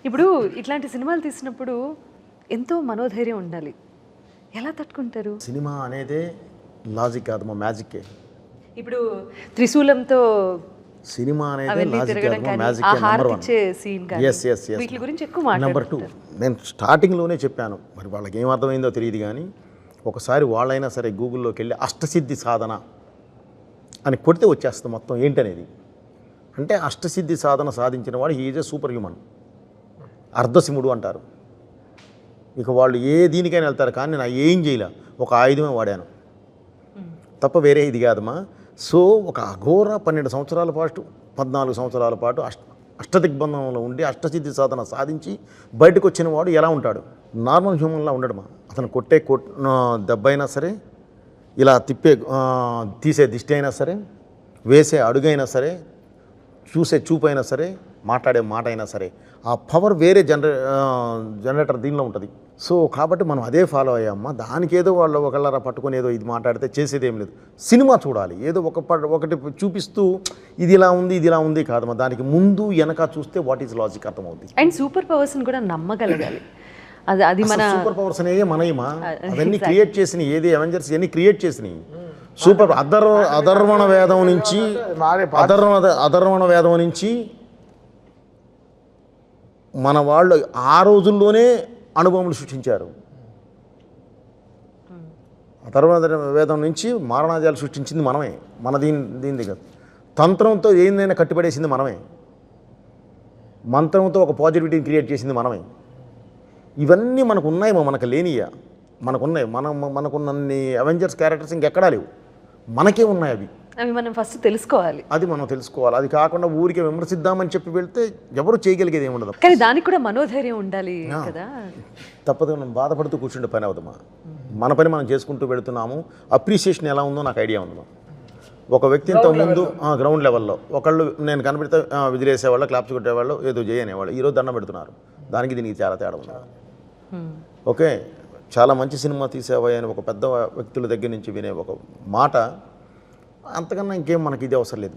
ఇప్పుడు ఇట్లాంటి సినిమాలు తీసినప్పుడు ఎంతో మనోధైర్యం ఉండాలి. ఎలా తట్టుకుంటారు? సినిమా అనేదే లాజిక్ కాదమ్మా, మ్యాజిక్కే. ఇప్పుడు త్రిశూలంతో సినిమా అనేది అవన్నీ లాజిక్ తిరగడం కాదమ్మా, కానీ, మ్యాజిక్ ఆ నెంబర్ హారతి వన్. ఇచ్చే సీన్ కానీ, ఎస్ ఎస్ ఎస్. వీటి గురించి ఎక్కువ నెంబర్ 2, మాట్లాడుతుంటారు. నేను స్టార్టింగ్లోనే చెప్పాను, మరి వాళ్ళకి ఏం అర్థమైందో తెలియదు కానీ ఒకసారి వాళ్ళైనా సరే గూగుల్లోకి వెళ్ళి అష్టసిద్ధి సాధన అని కొడితే వచ్చేస్తుంది మొత్తం ఏంటనేది. అంటే అష్టసిద్ధి సాధన సాధించిన వాడు ఈజ్ ఏ సూపర్ హ్యూమన్, అర్ధసిముడు అంటారు. ఇక వాళ్ళు ఏ దీనికైనా వెళ్తారు, కానీ నేను ఏం చేయలే, ఒక ఆయుధమే వాడాను తప్ప వేరే ఇది కాదమ్మా. సో ఒక అఘోర 12 సంవత్సరాల పాటు 14 సంవత్సరాల పాటు అష్టదిగ్బంధంలో ఉండి అష్టసిద్ధి సాధన సాధించి బయటకు వచ్చిన వాడు ఎలా ఉంటాడు? నార్మల్ హ్యూమన్లా ఉండడమా. అతను కొట్టే దెబ్బ అయినా సరే, ఇలా తిప్పే తీసే దిష్టి అయినా సరే, వేసే అడుగైనా సరే, చూసే చూపు అయినా సరే, మాట్లాడే మాట అయినా సరే, ఆ పవర్ వేరే జనరేటర్ దీనిలో ఉంటుంది. సో కాబట్టి మనం అదే ఫాలో అయ్యామా. దానికి ఏదో వాళ్ళు ఒకళ్ళరా పట్టుకొని ఏదో ఇది మాట్లాడితే చేసేది ఏం లేదు. సినిమా చూడాలి, ఏదో ఒకటి చూపిస్తూ ఇది ఇలా ఉంది ఇది ఇలా ఉంది కాదమ్మా. దానికి ముందు వెనక చూస్తే వాట్ ఈజ్ లాజిక్ అర్థమవుతుంది. అండ్ సూపర్ పవర్స్ని కూడా నమ్మగలగాలి. అది మన సూపర్ పవర్స్ అనేవి మనయమా, అవన్నీ క్రియేట్ చేసినాయి. ఏది అవెంజర్స్ ఇవన్నీ క్రియేట్ చేసినాయి. సూపర్ అధర్వణ వేదం నుంచి మన వాళ్ళు ఆ రోజుల్లోనే అనుభవములు సృష్టించారు. అధర్వణ వేదం నుంచి మారణాజాలు సృష్టించింది మనమే. మన దీని దగ్గర తంత్రంతో ఏందైనా కట్టిపడేసింది మనమే. మంత్రంతో ఒక పాజిటివిటీని క్రియేట్ చేసింది మనమే. ఇవన్నీ మనకు ఉన్నాయేమో, మనకు లేనియా, మనకున్నాయి. మనకున్నన్ని అవెంజర్స్ క్యారెక్టర్స్ ఇంకెక్కడా లేవు, మనకే ఉన్నాయి. అవి మనం ఫస్ట్ తెలుసుకోవాలి. అది మనం తెలుసుకోవాలి. అది కాకుండా ఊరికే విమర్శిద్దామని చెప్పి వెళ్తే ఎవరు చేయగలిగేది ఏమి ఉండదు. కానీ దానికి కూడా మనోధైర్యం ఉండాలి కదా. తప్పదు, మనం బాధపడుతూ కూర్చుంటే పని అవుతామా. మన పని మనం చేసుకుంటూ వెళుతున్నాము. అప్రిసియేషన్ ఎలా ఉందో నాకు ఐడియా ఉంది. ఒక వ్యక్తి ఇంత ముందు గ్రౌండ్ లెవెల్లో ఒకళ్ళు నేను కనబడితే విదిలేసేవాళ్ళు, క్లాప్స్ కొట్టేవాళ్ళు, ఏదో చేయనేవాళ్ళు. ఈరోజు దండం పెడుతున్నారు. దానికి దీనికి చాలా తేడా ఉంది. ఓకే, చాలా మంచి సినిమా తీసేవా అని ఒక పెద్ద వ్యక్తుల దగ్గర నుంచి వినే ఒక మాట, అంతకన్నా ఇంకేం మనకి ఇది అవసరం లేదు.